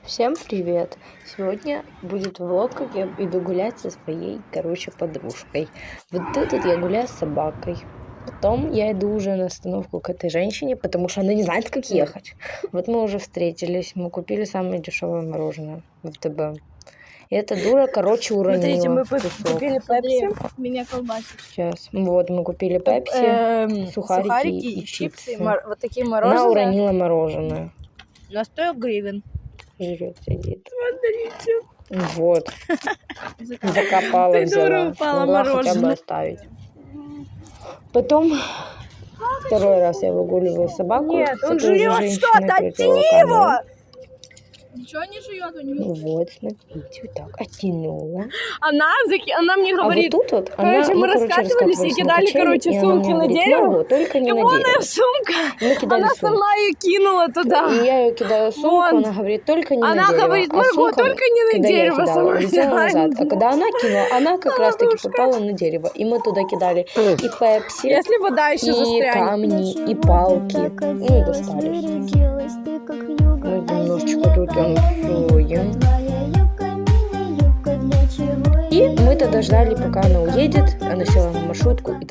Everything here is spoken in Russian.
Всем привет! Сегодня будет влог, как я иду гулять со своей, подружкой. Вот тут я гуляю с собакой. Потом я иду уже на остановку к этой женщине, потому что она не знает, как ехать. Вот мы уже встретились, мы купили самое дешевое мороженое в ВТБ. И эта дура, уронила. Смотрите, мы кусок. купили пепси, меня колбасит. Сейчас. Вот, мы купили пепси, сухарики и чипсы. Вот такие мороженое. Она уронила мороженое. На 100 гривен. Жрет, сидит. Смотрите. Вот. Закопала, Ты дура, взяла. упала Могла хотя бы мороженое. оставить. Потом второй раз я выгуливаю собаку. Нет, с он этой же жует женщиной что-то, крутила оттяни камеру. его! Ничего не жует у него. Вот, смотрите, вот так оттянула. Она мне говорит, а вот тут вот короче, мы раскатывались и кидали, сумки на дерево. Только не на Вон дерево. сумка. Мы кидали Она сумку. сама ее кинула туда. И я ее кидаю в сумку, Вон. она говорит, только не на Она дерево. говорит, А Марго, сумка, только не на когда я дерево, кидала, сама улетела кидает. назад. А когда она кинула, она как раз таки попала на дерево. И мы туда кидали и пепси, Если вода еще и застрянет. камни, и палки. Ну и достались. Мы немножечко тут танцуем. И мы тогда ждали, пока она уедет. Она села на маршрутку и